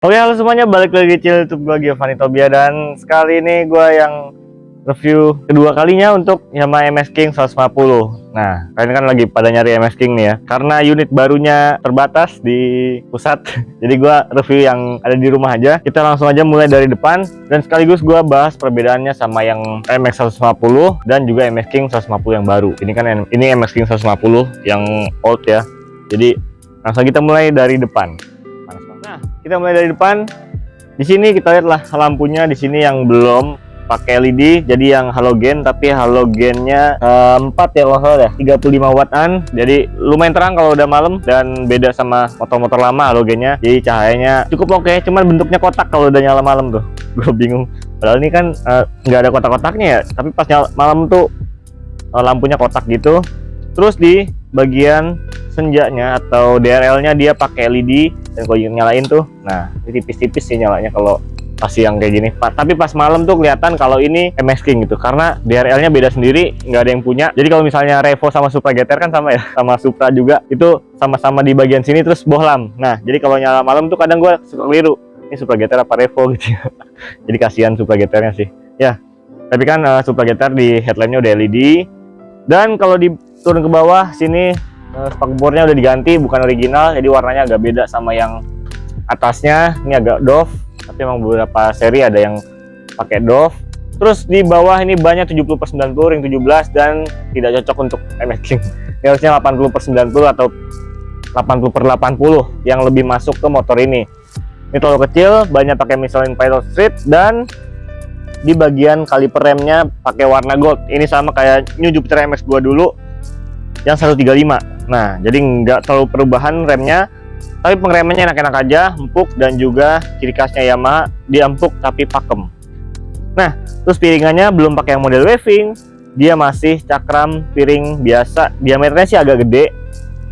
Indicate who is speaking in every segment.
Speaker 1: Oke, halo semuanya, balik lagi di channel YouTube gue Giovanni Tobia, dan sekali ini gue yang review kedua kalinya untuk Yamaha MS King 150. Nah, kalian kan lagi pada nyari MS King nih ya, karena unit barunya terbatas di pusat. Jadi gue review yang ada di rumah aja. Kita langsung aja mulai dari depan, dan sekaligus gue bahas perbedaannya sama yang MX 150 dan juga MS King 150 yang baru. Ini kan ini MS King 150 yang old ya. Jadi langsung kita mulai dari depan. Nah, kita mulai dari depan. Di sini kita lihatlah lampunya di sini yang belum pakai LED, jadi yang halogen, tapi halogennya 4 ya kalau salah ya, 35 wattan. Jadi lumayan terang kalau udah malam, dan beda sama motor-motor lama halogennya. Jadi cahayanya cukup oke, cuman bentuknya kotak kalau udah nyala malam tuh. Gue bingung. Padahal ini kan nggak ada kotak-kotaknya ya, tapi pas nyala malam tuh lampunya kotak gitu. Terus di bagian senjanya atau DRL-nya dia pakai LED, dan kalau nyalain tuh, nah ini tipis-tipis sih nyalanya kalau pas siang kayak gini. Tapi pas malam tuh kelihatan kalau ini MS King gitu, karena DRL-nya beda sendiri, nggak ada yang punya. Jadi kalau misalnya Revo sama Supra GTR kan sama ya, sama Supra juga itu sama-sama di bagian sini terus bohlam. Nah jadi kalau nyala malam tuh kadang gue suka keliru, ini Supra GTR apa Revo gitu ya. Jadi kasihan Supra GTR-nya sih ya. Tapi kan Supra GTR di headlampnya udah LED. Dan kalau turun ke bawah sini, spakbornya udah diganti, bukan original, jadi warnanya agak beda sama yang atasnya. Ini agak doff, tapi emang beberapa seri ada yang pakai doff. Terus di bawah ini bannya 70/90 ring 17, dan tidak cocok untuk MS King. Ini harusnya 80/90 atau 80/80 yang lebih masuk ke motor ini. Ini terlalu kecil, banyak pakai Michelin Pilot Strip, dan di bagian kaliper remnya pakai warna gold. Ini sama kayak New Jupiter MX2 dulu yang 135. Nah, jadi nggak terlalu perubahan remnya, tapi pengeremannya enak-enak aja, empuk, dan juga ciri khasnya Yamaha, dia empuk tapi pakem. Nah, terus piringannya belum pakai yang model waving, dia masih cakram piring biasa. Diameternya sih agak gede,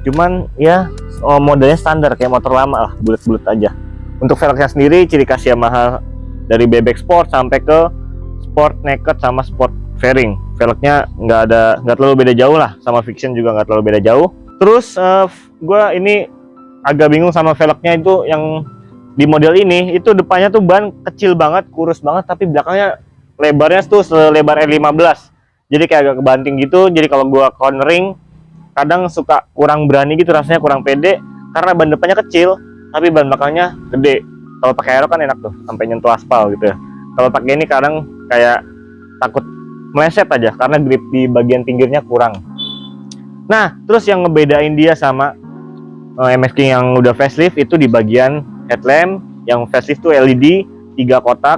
Speaker 1: cuman ya modelnya standar kayak motor lama lah, bulat-bulat aja. Untuk velgnya sendiri ciri khas Yamaha, dari bebek sport sampai ke sport naked sama sport fairing. Velgnya nggak terlalu beda jauh lah, sama Fiction juga nggak terlalu beda jauh. Terus gue ini agak bingung sama velgnya itu yang di model ini. Itu depannya tuh ban kecil banget, kurus banget, tapi belakangnya lebarnya tuh selebar R15. Jadi kayak agak kebanting gitu. Jadi kalau gue cornering kadang suka kurang berani gitu, rasanya kurang pede karena ban depannya kecil tapi ban belakangnya gede. Kalau pakai aero kan enak tuh, sampai nyentuh aspal gitu ya. Kalau pakai ini kadang kayak takut meleset aja karena grip di bagian pinggirnya kurang. Nah, terus yang ngebedain dia sama MS King yang udah facelift itu di bagian headlamp. Yang facelift tuh LED 3 kotak,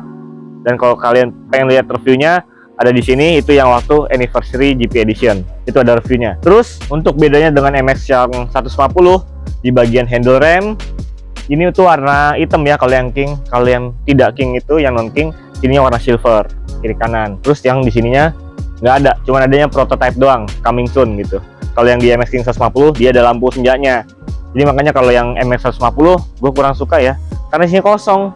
Speaker 1: dan kalau kalian pengen lihat reviewnya ada di sini, itu yang waktu anniversary GP edition itu ada reviewnya. Terus untuk bedanya dengan MX yang 150, di bagian handle rem ini tuh warna hitam ya kalau yang King. Kalau yang tidak King itu, yang non King, sininya warna silver kiri kanan. Terus yang di sininya nggak ada, cuman adanya prototype doang, coming soon gitu. Kalau yang di MX King 150 dia ada lampu senjanya. Jadi makanya kalau yang MX 150 gue kurang suka ya, karena sini kosong.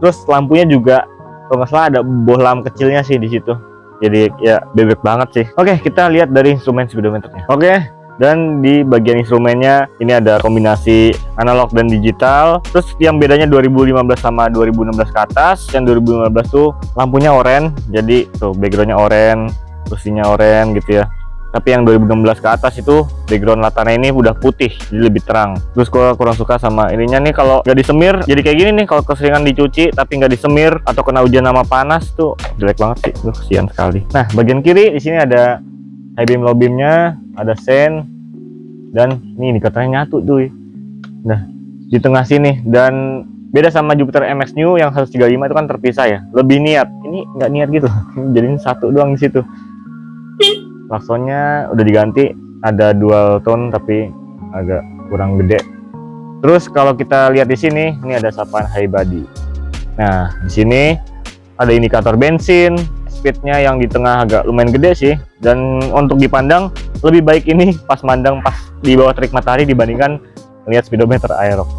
Speaker 1: Terus lampunya juga kalau nggak salah ada bohlam kecilnya sih di situ. Jadi ya bebek banget sih. Oke, kita lihat dari instrumen speedometernya. Oke, dan di bagian instrumennya ini ada kombinasi analog dan digital. Terus yang bedanya 2015 sama 2016 ke atas, yang 2015 tuh lampunya oranye, jadi tuh backgroundnya oranye, kursinya oranye gitu ya. Tapi yang 2016 ke atas itu background latarnya ini udah putih, jadi lebih terang. Terus gua kurang suka sama ininya nih, kalau nggak disemir jadi kayak gini nih. Kalau keseringan dicuci tapi nggak disemir atau kena hujan sama panas tuh jelek banget sih, tuh kasihan sekali. Nah, bagian kiri di sini ada high beam low beamnya, ada sen, dan ini katanya nyatu tuh. Nah, di tengah sini, dan beda sama Jupiter MX New yang 135 itu kan terpisah ya, lebih niat. Ini nggak niat gitu, jadi satu doang di situ. Klaksonnya udah diganti, ada dual tone tapi agak kurang gede. Terus kalau kita lihat di sini, ini ada sapaan high body. Nah, di sini ada indikator bensin, speednya yang di tengah agak lumayan gede sih. Dan untuk dipandang lebih baik ini pas mandang pas di bawah terik matahari dibandingkan lihat speedometer Aerox.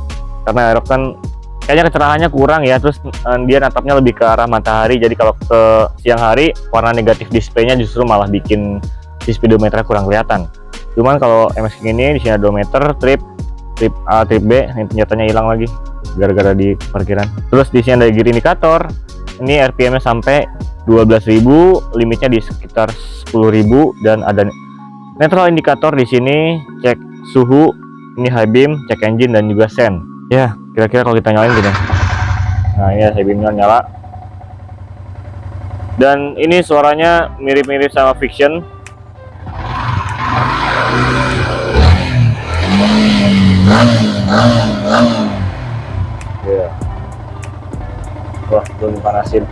Speaker 1: Karena Aerox kan kayaknya kecerahannya kurang ya, terus dia natapnya lebih ke arah matahari. Jadi kalau ke siang hari warna negatif displaynya justru malah bikin si speedometernya kurang kelihatan. Cuman kalau MX King ini di sini ada odometer, trip A, trip B, ini senjatanya hilang lagi. gara-gara di parkiran. Terus di sini ada gear indikator. Ini RPM-nya sampai 12.000, limitnya di sekitar 10.000, dan ada neutral indikator di sini, cek suhu, ini high beam, cek engine, dan juga sen. Ya, kira-kira kalau kita nyalain gini. Nah, ini high beamnya nyala. Dan ini suaranya mirip-mirip sama Vision. Ya. Wah, belum panasin.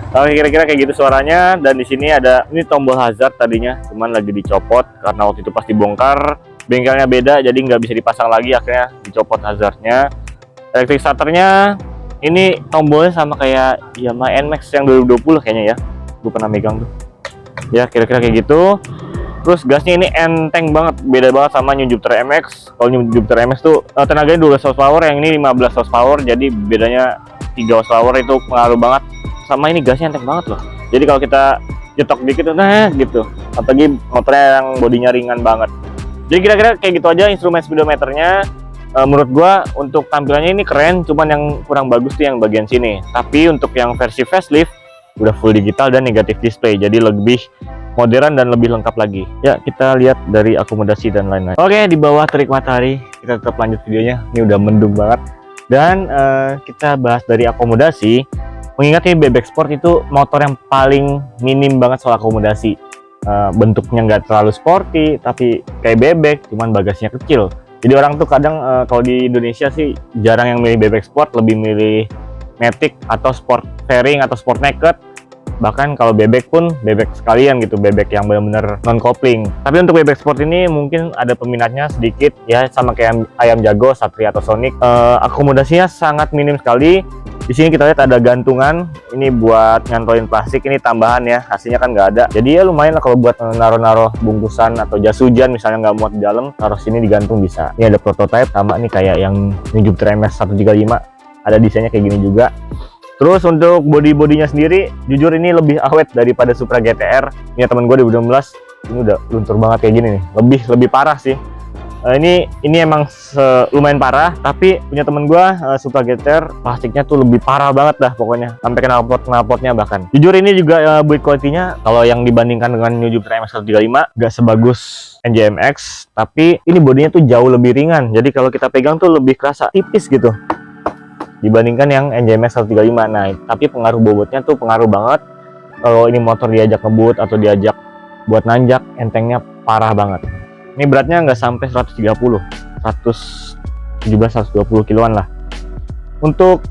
Speaker 1: Oke, kira-kira kayak gitu suaranya. Dan di sini ada ini tombol hazard tadinya, cuman lagi dicopot karena waktu itu pas dibongkar bengkelnya beda, jadi nggak bisa dipasang lagi, akhirnya dicopot hazardnya. Electric starternya ini tombolnya sama kayak Yamaha NMAX yang 2020 kayaknya ya, gue pernah megang tuh. Ya kira-kira kayak gitu. Terus gasnya ini enteng banget, beda banget sama New Jupiter MX. Kalau New Jupiter MX tuh tenaganya 12 horsepower, yang ini 15 horsepower, jadi bedanya 3 horsepower, itu pengaruh banget. Sama ini gasnya enteng banget loh, jadi kalau kita nyetok dikit nah gitu, apalagi motornya yang bodinya ringan banget. Jadi kira-kira kayak gitu aja instrumen speedometernya. Menurut gua untuk tampilannya ini keren, cuman yang kurang bagus tuh yang bagian sini. Tapi untuk yang versi facelift udah full digital dan negatif display, jadi lebih modern dan lebih lengkap lagi. Ya, kita lihat dari akomodasi dan lain-lain. Oke, di bawah terik matahari, kita tetap lanjut videonya. Ini udah mendung banget. Dan kita bahas dari akomodasi. Mengingat ini bebek sport itu motor yang paling minim banget soal akomodasi. Bentuknya nggak terlalu sporty, tapi kayak bebek, cuman bagasinya kecil. Jadi orang tuh kadang kalau di Indonesia sih jarang yang milih bebek sport, lebih milih Matic atau sport fairing atau sport naked. Bahkan kalau bebek pun bebek sekalian gitu, bebek yang benar-benar non kopling. Tapi untuk bebek sport ini mungkin ada peminatnya sedikit ya, sama kayak ayam jago, Satria atau Sonic. Akomodasinya sangat minim sekali. Di sini kita lihat ada gantungan, ini buat nyantolin plastik, ini tambahan ya, hasilnya kan nggak ada. Jadi ya lumayan lah kalau buat naro-naro bungkusan atau jas hujan misalnya nggak muat di dalam, taruh sini digantung bisa. Ini ada prototype sama nih kayak yang Jupiter MS 135, ada desainnya kayak gini juga. Terus untuk body-bodinya sendiri, jujur ini lebih awet daripada Supra GTR. Ini temen gue 2016, ini udah luntur banget kayak gini nih, lebih parah sih. Ini emang lumayan parah, tapi punya temen gua Supra GTR plastiknya tuh lebih parah banget dah pokoknya, sampai knalpotnya bahkan. Jujur ini juga build quality-nya kalau yang dibandingkan dengan New Jupiter MX 135 gak sebagus NJMX, tapi ini bodinya tuh jauh lebih ringan, jadi kalau kita pegang tuh lebih kerasa tipis gitu dibandingkan yang NJMX 135. Nah, tapi pengaruh bobotnya tuh pengaruh banget. Kalau ini motor diajak ngebut atau diajak buat nanjak, entengnya parah banget. Ini beratnya nggak sampai 130, 117-120 kiloan lah. Untuk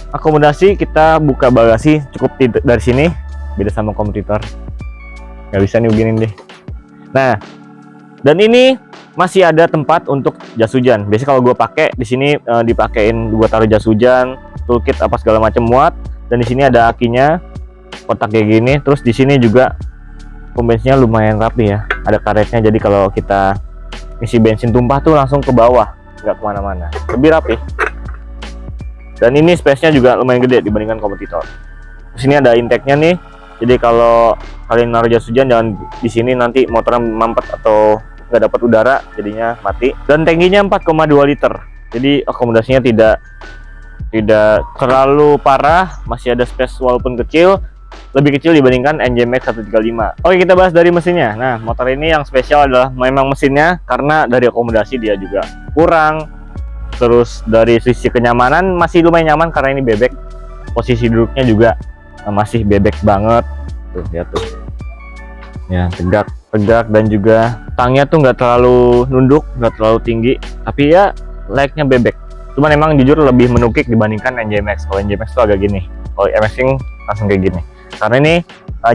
Speaker 1: akomodasi kita buka bagasi cukup dari sini, beda sama kompetitor. Nggak bisa nih begini deh. Nah, dan ini masih ada tempat untuk jas hujan. Biasanya kalau gue pakai di sini dipakein, gue taruh jas hujan, toolkit apa segala macam muat. Dan di sini ada akinya, kotak kayak gini. Terus di sini juga pom bensinnya lumayan rapi ya, ada karetnya, jadi kalau kita isi bensin tumpah tuh langsung ke bawah, nggak kemana-mana, lebih rapi. Dan ini space-nya juga lumayan gede dibandingkan kompetitor. Di sini ada intake-nya nih, jadi kalau kalian naruh jas hujan jangan di sini, nanti motornya mampet atau nggak dapat udara, jadinya mati. Dan tangkinya 4,2 liter, jadi akomodasinya tidak terlalu parah, masih ada space walaupun kecil. Lebih kecil dibandingkan NJMX 135. Oke, kita bahas dari mesinnya. Nah, motor ini yang spesial adalah memang mesinnya, karena dari akomodasi dia juga kurang. Terus dari sisi kenyamanan masih lumayan nyaman karena ini bebek. Posisi duduknya juga masih bebek banget. Tuh, lihat tuh. Ya, tegak dan juga tangnya tuh nggak terlalu nunduk, nggak terlalu tinggi. Tapi ya layaknya bebek. Cuman emang jujur lebih menukik dibandingkan NJMX. Kalau NJMX tuh agak gini. Kalau MX langsung kayak gini. Karena ini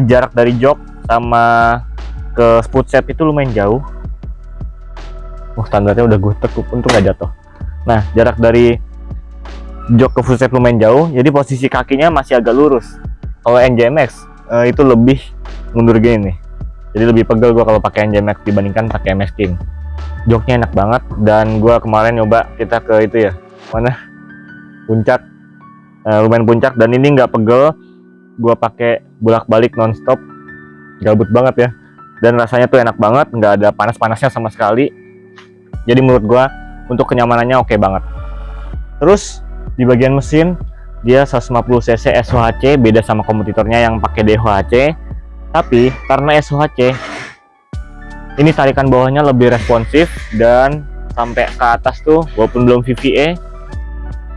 Speaker 1: jarak dari jok sama ke spoot set itu lumayan jauh. Standarnya udah gue tekuk, untung gak jatuh. Nah, jarak dari jok ke foot set lumayan jauh, jadi posisi kakinya masih agak lurus. Kalau NJMX itu lebih mundur gini nih, jadi lebih pegel gue kalau pakai NJMX dibandingkan pakai MX King. Joknya enak banget, dan gue kemarin nyoba kita ke itu ya, mana puncak, lumayan puncak, dan ini nggak pegel. Gue pakai bolak-balik nonstop, gabut banget ya, dan rasanya tuh enak banget, nggak ada panas-panasnya sama sekali. Jadi menurut gue untuk kenyamanannya oke banget. Terus di bagian mesin dia 150 cc SOHC, beda sama kompetitornya yang pakai DOHC. Tapi karena SOHC ini tarikan bawahnya lebih responsif dan sampai ke atas tuh walaupun belum VVA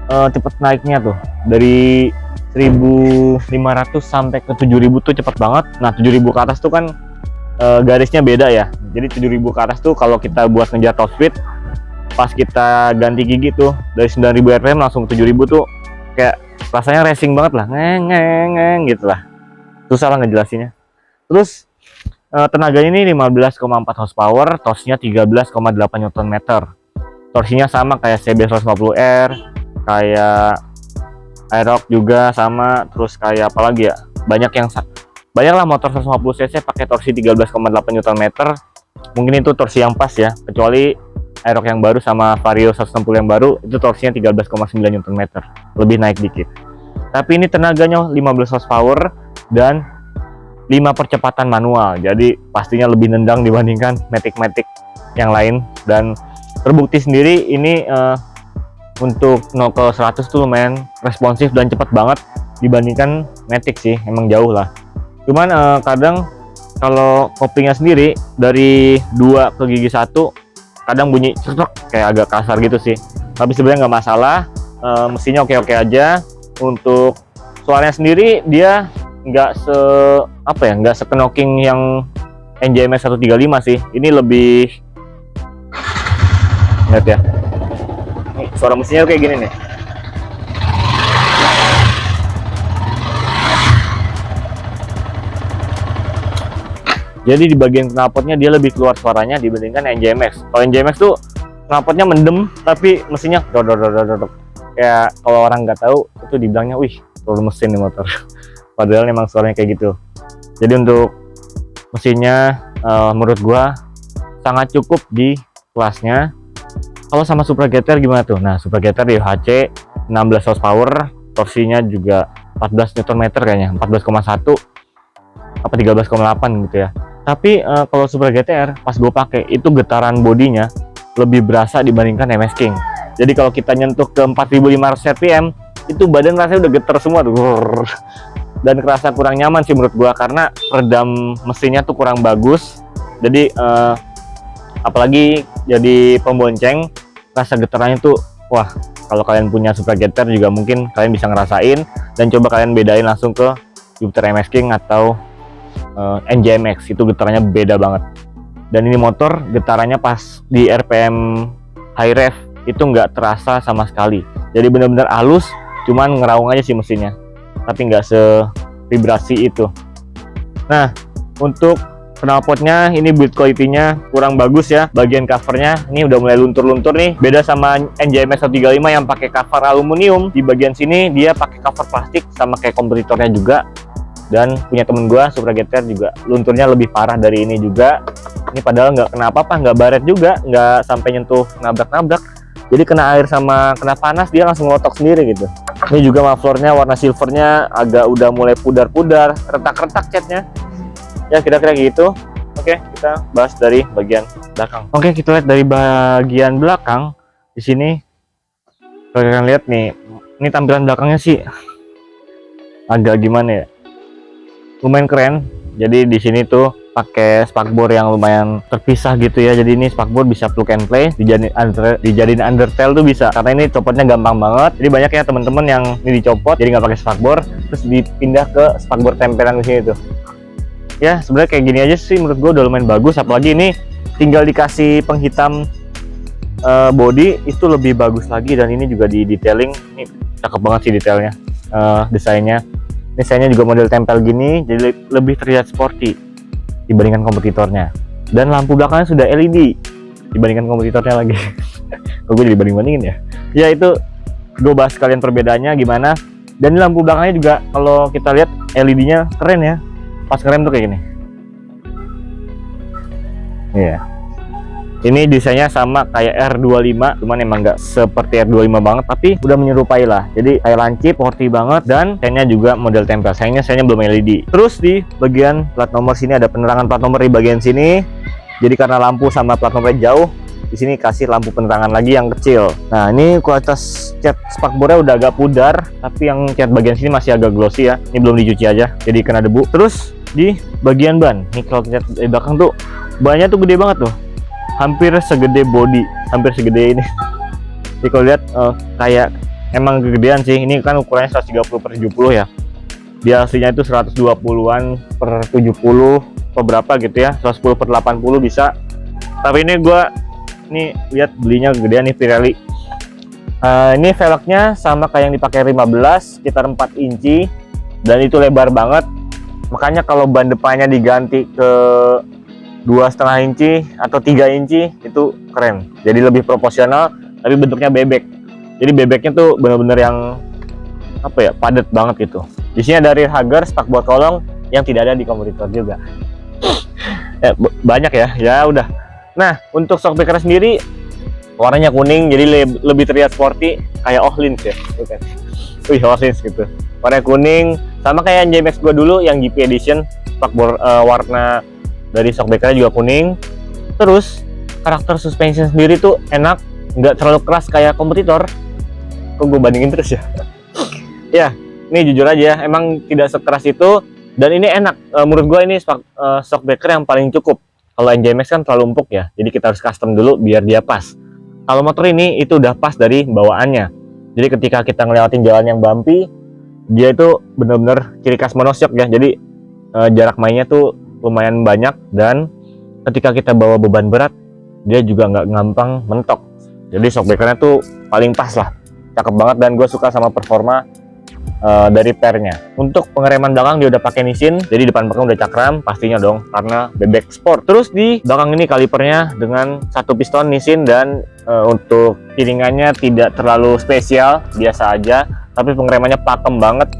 Speaker 1: cepet naiknya tuh dari 1500 sampai ke 7000 tuh cepet banget. Nah 7000 ke atas tuh kan garisnya beda ya, jadi 7000 ke atas tuh kalau kita buat ngejar top speed pas kita ganti gigi tuh dari 9000 rpm langsung ke 7000 tuh kayak rasanya racing banget lah, ngeng gitu lah, susah lah ngejelasinnya. Terus tenaganya ini 15,4 horsepower, torsinya 13,8 Nm. Torsinya sama kayak CB 150R, kayak Aerox juga sama, terus kayak apa lagi ya, banyak lah motor 150 cc pakai torsi 13,8 Nm. Mungkin itu torsi yang pas ya, kecuali Aerox yang baru sama Vario 160 yang baru itu torsinya 13,9 Nm, lebih naik dikit. Tapi ini tenaganya 15 horsepower dan 5 percepatan manual, jadi pastinya lebih nendang dibandingkan Matic yang lain. Dan terbukti sendiri ini untuk 0 ke 100 tuh lumayan responsif dan cepat banget dibandingkan Matic sih, emang jauh lah. Cuman kadang kalau koplingnya sendiri dari 2 ke gigi 1 kadang bunyi cetok kayak agak kasar gitu sih, tapi sebenarnya nggak masalah. Mesinnya oke-oke aja. Untuk suaranya sendiri dia nggak sekenoking yang NJMX 135 sih. Ini lebih, lihat ya, nih, suara mesinnya kayak gini nih. Jadi di bagian knalpotnya dia lebih keluar suaranya dibandingkan NJMX. Kalau NJMX tuh knalpotnya mendem tapi mesinnya dodok. Kayak kalau orang nggak tahu itu dibilangnya, wih, turun mesin nih motor. Padahal memang suaranya kayak gitu. Jadi untuk mesinnya menurut gua sangat cukup di kelasnya. Kalau sama Supra GTR gimana tuh? Nah, Supra GTR di HC 16 horsepower, torsinya juga 14 Nm kayaknya, 14,1 apa 13,8 gitu ya. Tapi kalau Supra GTR pas gue pakai itu getaran bodinya lebih berasa dibandingkan MS King. Jadi kalau kita nyentuh ke 4500 rpm itu badan rasanya udah getar semua tuh. Dan kerasa kurang nyaman sih menurut gua karena redam mesinnya tuh kurang bagus. Jadi apalagi jadi pembonceng, rasa getarannya tuh wah, kalau kalian punya Supra GTR juga mungkin kalian bisa ngerasain. Dan coba kalian bedain langsung ke Jupiter MX King atau NJMX, itu getarannya beda banget. Dan ini motor getarannya pas di RPM high rev itu nggak terasa sama sekali, jadi benar-benar halus, cuman ngeraung aja sih mesinnya, tapi nggak se-vibrasi itu. Nah, untuk knalpotnya ini build quality-nya kurang bagus ya. Bagian covernya ini udah mulai luntur-luntur nih, beda sama NJMX 135 yang pakai cover aluminium. Di bagian sini dia pakai cover plastik sama kayak kompetitornya juga. Dan punya temen gua Supra GTR juga lunturnya lebih parah dari ini juga. Ini padahal nggak kena apa-apa, nggak baret juga, nggak sampai nyentuh nabrak-nabrak. Jadi kena air sama kena panas dia langsung ngotok sendiri gitu. Ini juga mufflernya warna silvernya agak udah mulai pudar-pudar, retak-retak catnya. Ya kira-kira gitu. Oke, kita bahas dari bagian belakang. Oke, kita lihat dari bagian belakang. Di sini kalian lihat nih, ini tampilan belakangnya sih agak gimana ya? Lumayan keren. Jadi di sini tuh pakai spakbor yang lumayan terpisah gitu ya. Jadi ini spakbor bisa plug and play, dijadiin undertail tuh bisa. Karena ini copotnya gampang banget. Jadi banyak ya teman-teman yang ini dicopot jadi nggak pakai spakbor, terus dipindah ke spakbor tempelan di sini tuh. Ya sebenarnya kayak gini aja sih menurut gue udah lumayan bagus. Apalagi ini tinggal dikasih penghitam body itu lebih bagus lagi. Dan ini juga di detailing, ini cakep banget sih detailnya, desainnya. Desainnya juga model tempel gini, jadi lebih terlihat sporty dibandingkan kompetitornya. Dan lampu belakangnya sudah LED dibandingkan kompetitornya lagi. Kok gue jadi banding-bandingin ya? Ya itu gue bahas kalian perbedaannya gimana. Dan lampu belakangnya juga kalau kita lihat LED-nya keren ya. Pas ngerem tuh kayak gini. Iya. Ini desainnya sama kayak R25, cuman emang nggak seperti R25 banget, tapi udah menyerupai lah. Jadi kayak lancip, sporty banget, dan sayangnya juga model tempel. Sayangnya belum LED. Terus di bagian plat nomor sini ada penerangan plat nomor di bagian sini. Jadi karena lampu sama plat nomornya jauh, Di sini kasih lampu penerangan lagi yang kecil. Nah, ini kualitas cat spakbornya udah agak pudar, tapi yang cat bagian sini masih agak glossy ya. Ini belum dicuci aja, jadi kena debu. Terus di bagian ban, nih kalau cat di belakang tuh bannya tuh gede banget tuh, hampir segede body, hampir segede ini. Jadi kalau lihat kayak emang kegedean sih. Ini kan ukurannya 130/70 ya. Dia aslinya itu 120-an per 70 atau berapa gitu ya, 110/80 bisa. Tapi ini gua nih lihat belinya gedean nih Pirelli. Ini velgnya sama kayak yang dipakai 15, sekitar 4 inci dan itu lebar banget. Makanya kalau ban depannya diganti ke 2,5 inci atau 3 inci itu keren. Jadi lebih proporsional, tapi bentuknya bebek. Jadi bebeknya tuh bener-bener yang apa ya, padat banget gitu. Di sini ada rear hugger, spakbor kolong yang tidak ada di kompetitor juga. Banyak ya udah. Nah, untuk shockbreaker sendiri warnanya kuning, jadi lebih terlihat sporty, kayak Ohlins ya, bukan? Ohlins gitu. Warna kuning, sama kayak NJMX gua dulu yang GP Edition, spakbor warna dari shockbreaker juga kuning. Terus karakter suspension sendiri tuh enak, nggak terlalu keras kayak kompetitor. Kok gue bandingin terus ya? Ya, ini jujur aja, emang tidak sekeras itu, dan ini enak. Menurut gue ini shockbreaker yang paling cukup. Kalau NJMX kan terlalu empuk ya, jadi kita harus custom dulu biar dia pas. Kalau motor ini itu udah pas dari bawaannya. Jadi ketika kita ngelewatin jalan yang bumpy, dia itu bener-bener ciri khas monoshock ya. Jadi jarak mainnya tuh lumayan banyak, dan ketika kita bawa beban berat, dia juga nggak gampang mentok. Jadi shockbreakernya tuh paling pas lah, cakep banget, dan gue suka sama performa dari pernya. Untuk pengereman belakang dia udah pakai Nissin, jadi depan belakang udah cakram pastinya dong karena bebek sport. Terus di belakang ini kalipernya dengan satu piston Nissin, dan untuk piringannya tidak terlalu spesial, biasa aja, tapi pengeremannya pakem banget.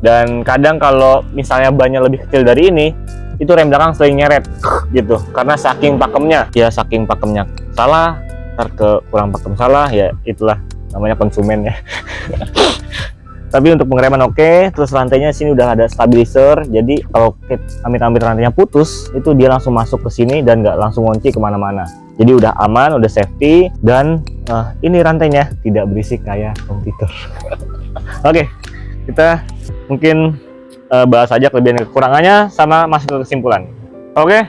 Speaker 1: Dan kadang kalau misalnya bannya lebih kecil dari ini, itu rem belakang sering nyeret gitu karena saking pakemnya. Ya saking pakemnya salah, ntar ke kurang pakem salah, ya itulah namanya konsumen ya. Tapi untuk pengereman oke. Terus rantainya sini udah ada stabilizer, jadi kalau amit-amit rantainya putus, itu dia langsung masuk ke sini dan nggak langsung ngunci kemana-mana. Jadi udah aman, udah safety, dan ini rantainya tidak berisik kayak komputer. Oke, kita mungkin bahas aja kelebihan dan kekurangannya sama masuk ke kesimpulan. Oke.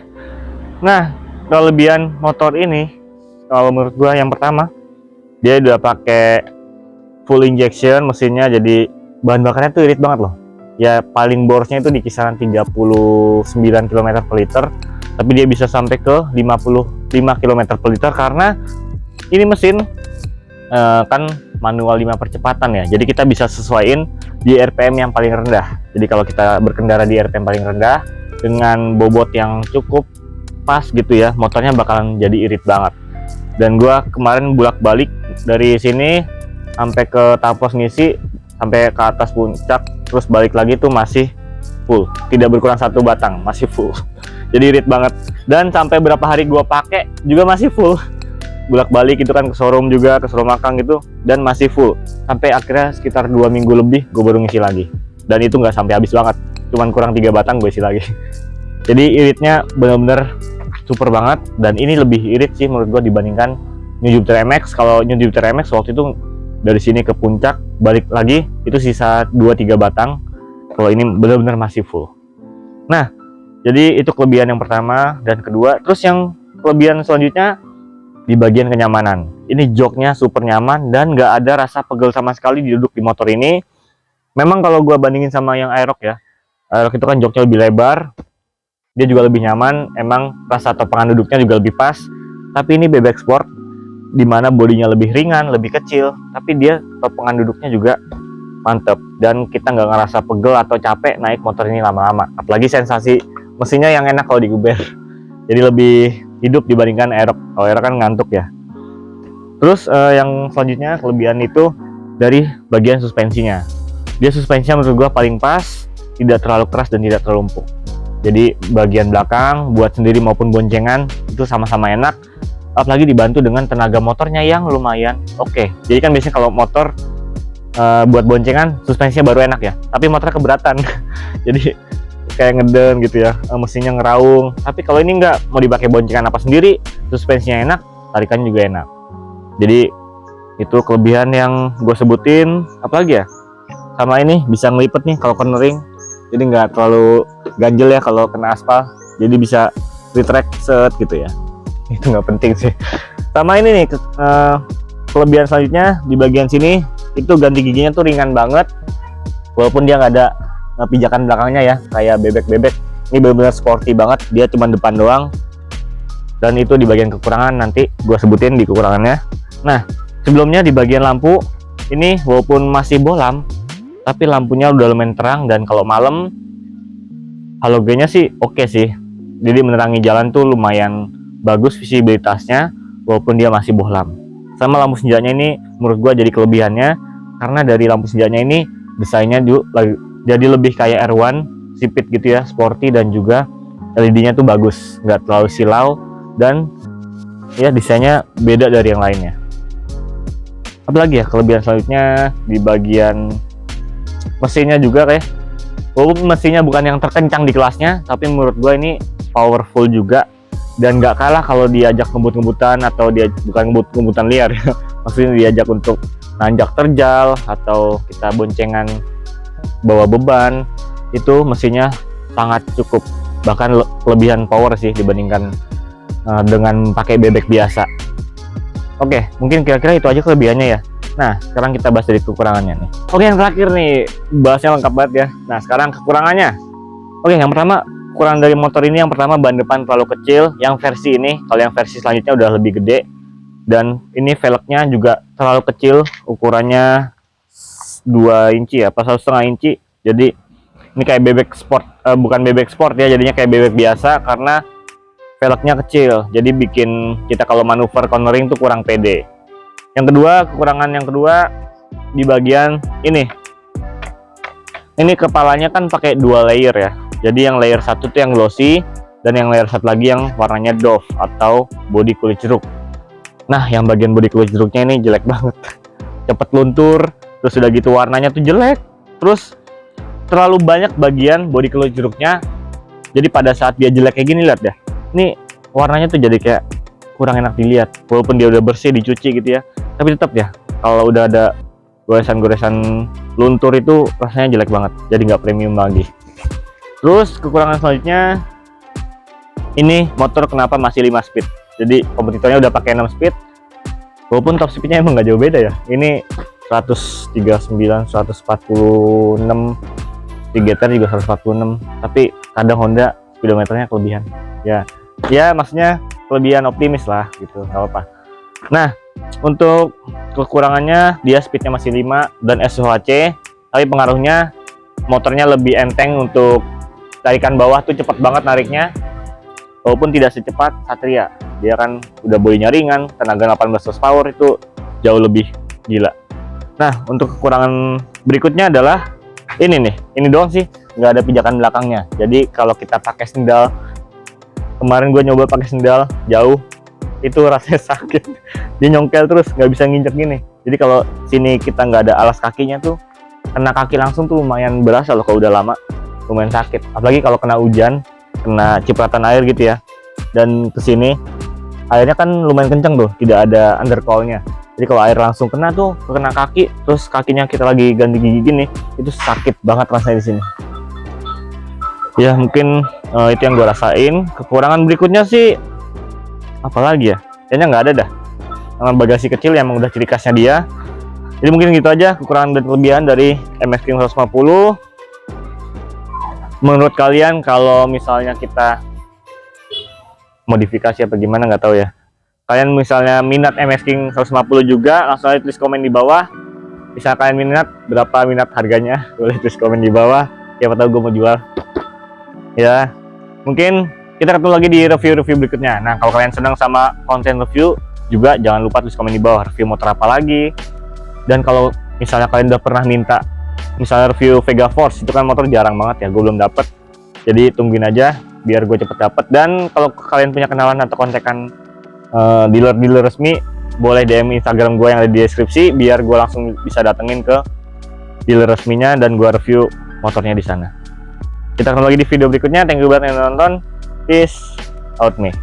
Speaker 1: Nah, kelebihan motor ini kalau menurut gua yang pertama, dia udah pakai full injection mesinnya, jadi bahan bakarnya tuh irit banget loh. Ya paling borosnya itu di kisaran 39 km per liter, tapi dia bisa sampai ke 55 km per liter karena ini mesin kan manual 5 percepatan ya. Jadi kita bisa sesuaiin di RPM yang paling rendah. Jadi kalau kita berkendara di RPM paling rendah dengan bobot yang cukup pas gitu ya, motornya bakalan jadi irit banget. Dan gua kemarin bolak-balik dari sini sampai ke Tapos ngisi, sampai ke atas puncak, terus balik lagi tuh masih full, tidak berkurang satu batang, masih full. Jadi irit banget. Dan sampai berapa hari gua pakai juga masih full. Bolak-balik itu kan ke showroom juga, ke showroom Makang gitu, dan masih full. Sampai akhirnya sekitar 2 minggu lebih gue baru ngisi lagi. Dan itu nggak sampai habis banget, cuman kurang 3 batang gue isi lagi. Jadi iritnya bener-bener super banget, dan ini lebih irit sih menurut gue dibandingkan New Jupiter MX. Kalau New Jupiter MX waktu itu dari sini ke puncak balik lagi itu sisa 2-3 batang. Kalau ini benar-benar masih full. Nah, jadi itu kelebihan yang pertama dan kedua. Terus yang kelebihan selanjutnya di bagian kenyamanan. Ini joknya super nyaman dan nggak ada rasa pegel sama sekali duduk di motor ini. Memang kalau gua bandingin sama yang Aerox ya, Aerox itu kan joknya lebih lebar, dia juga lebih nyaman. Emang rasa topangan duduknya juga lebih pas. Tapi ini bebek sport, dimana bodinya lebih ringan, lebih kecil, tapi dia topangan duduknya juga mantep, dan kita nggak ngerasa pegel atau capek naik motor ini lama-lama. Apalagi sensasi mesinnya yang enak kalau diguber, jadi lebih hidup dibandingkan Aerox. Kalau Aerox kan ngantuk ya. Terus yang selanjutnya kelebihan itu dari bagian suspensinya. Dia suspensinya menurut gua paling pas, tidak terlalu keras dan tidak terlalu empuk. Jadi bagian belakang buat sendiri maupun boncengan itu sama-sama enak. Apalagi dibantu dengan tenaga motornya yang lumayan oke. Jadi kan biasanya kalau motor buat boncengan suspensinya baru enak ya, tapi motornya keberatan. Jadi kayak ngeden gitu ya, mesinnya ngeraung. Tapi kalau ini enggak, mau dipakai boncengan apa sendiri, suspensinya enak, tarikannya juga enak. Jadi itu kelebihan yang gue sebutin. Apalagi ya, sama ini bisa ngelipet nih kalau cornering, jadi nggak terlalu ganjel ya kalau kena aspal, jadi bisa retract set gitu ya. Itu nggak penting sih. Sama ini nih kelebihan selanjutnya di bagian sini, itu ganti giginya tuh ringan banget, walaupun dia nggak ada pijakan belakangnya ya kayak bebek-bebek. Ini benar-benar sporty banget, dia cuma depan doang. Dan itu di bagian kekurangan, nanti gue sebutin di kekurangannya. Nah, sebelumnya di bagian lampu ini walaupun masih bohlam, tapi lampunya udah lumayan terang, dan kalau malam halogennya sih oke sih. Jadi menerangi jalan tuh lumayan bagus visibilitasnya walaupun dia masih bohlam. Sama lampu senjanya ini menurut gua jadi kelebihannya, karena dari lampu senjanya ini desainnya jadi lebih kayak R1 sipit gitu ya, sporty, dan juga LED-nya tuh bagus, nggak terlalu silau, dan ya desainnya beda dari yang lainnya. Apalagi ya kelebihan selanjutnya di bagian mesinnya juga, kayak walaupun mesinnya bukan yang terkencang di kelasnya, tapi menurut gue ini powerful juga, dan nggak kalah kalau diajak ngebut-ngebutan, atau dia bukan ngebut-ngebutan liar ya. Maksudnya diajak untuk nanjak terjal atau kita boncengan bawa beban, itu mesinnya sangat cukup, bahkan kelebihan power sih dibandingkan dengan pakai bebek biasa. Oke, mungkin kira-kira itu aja kelebihannya ya. Nah, sekarang kita bahas dari kekurangannya nih. Oke, yang terakhir nih, bahasnya lengkap banget ya. Nah, sekarang kekurangannya. Oke, yang pertama, kekurangan dari motor ini, yang pertama ban depan terlalu kecil. Yang versi ini, kalau yang versi selanjutnya udah lebih gede. Dan ini velgnya juga terlalu kecil, ukurannya 2 inci ya, pas 1,5 inci. Jadi ini kayak bebek sport, bukan bebek sport ya, jadinya kayak bebek biasa karena velgnya kecil. Jadi bikin kita kalau manuver cornering tuh kurang pede. Yang kedua, kekurangan yang kedua di bagian ini. Ini kepalanya kan pakai 2 layer ya. Jadi yang layer 1 tuh yang glossy, dan yang layer 1 lagi yang warnanya doff atau body kulit jeruk. Nah, yang bagian body kulit jeruknya ini jelek banget. Cepet luntur, terus udah gitu warnanya tuh jelek. Terus terlalu banyak bagian body kulit jeruknya. Jadi pada saat dia jelek kayak gini, lihat ya. Ini warnanya tuh jadi kayak kurang enak dilihat, walaupun dia udah bersih dicuci gitu ya, tapi tetap ya kalau udah ada goresan-goresan luntur itu rasanya jelek banget, jadi nggak premium lagi. Terus kekurangan selanjutnya, ini motor kenapa masih 5 speed, jadi kompetitornya udah pakai 6 speed, walaupun top speednya emang nggak jauh beda ya. Ini 139, 146, 3TR juga 146, tapi kadang Honda speedometernya kelebihan ya maksudnya kelebihan optimis lah gitu, nggak apa-apa. Nah, untuk kekurangannya, dia speednya masih 5 dan SOHC, tapi pengaruhnya motornya lebih enteng untuk tarikan bawah tuh cepet banget nariknya, walaupun tidak secepat Satria. Dia kan udah bodinya ringan, tenaga 18 horsepower, itu jauh lebih gila. Nah, untuk kekurangan berikutnya adalah ini nih, ini doang sih, nggak ada pijakan belakangnya. Jadi kalau kita pakai sendal, kemarin gue nyoba pakai sendal jauh, itu rasanya sakit. Dia nyongkel terus, nggak bisa nginjek gini. Jadi kalau sini kita nggak ada alas kakinya tuh, kena kaki langsung tuh lumayan berasa loh kalau udah lama, lumayan sakit. Apalagi kalau kena hujan, kena cipratan air gitu ya. Dan kesini airnya kan lumayan kenceng tuh, tidak ada undercoil-nya. Jadi kalau air langsung kena tuh, kena kaki, terus kakinya kita lagi ganti gigi gini, itu sakit banget rasanya di sini. Ya mungkin itu yang gue rasain. Kekurangan berikutnya sih apalagi ya, kayaknya nggak ada dah. Sama bagasi kecil yang emang udah ciri khasnya dia. Jadi mungkin gitu aja kekurangan dan kelebihan dari MX King 150. Menurut kalian kalau misalnya kita modifikasi apa gimana, nggak tahu ya. Kalian misalnya minat MX King 150 juga, langsung aja tulis komen di bawah. Bisa kalian minat, berapa minat harganya, boleh tulis komen di bawah. Siapa tahu gue mau jual. Ya, mungkin kita ketemu lagi di review-review berikutnya. Nah, kalau kalian senang sama konten review, juga jangan lupa tulis komen di bawah review motor apa lagi. Dan kalau misalnya kalian udah pernah minta misalnya review Vega Force, itu kan motor jarang banget ya, gue belum dapet. Jadi tungguin aja biar gue cepet dapet. Dan kalau kalian punya kenalan atau kontekan dealer-dealer resmi, boleh DM Instagram gue yang ada di deskripsi, biar gue langsung bisa datengin ke dealer resminya dan gue review motornya di sana. Kita ketemu lagi di video berikutnya. Thank you banget yang nonton. Peace out me.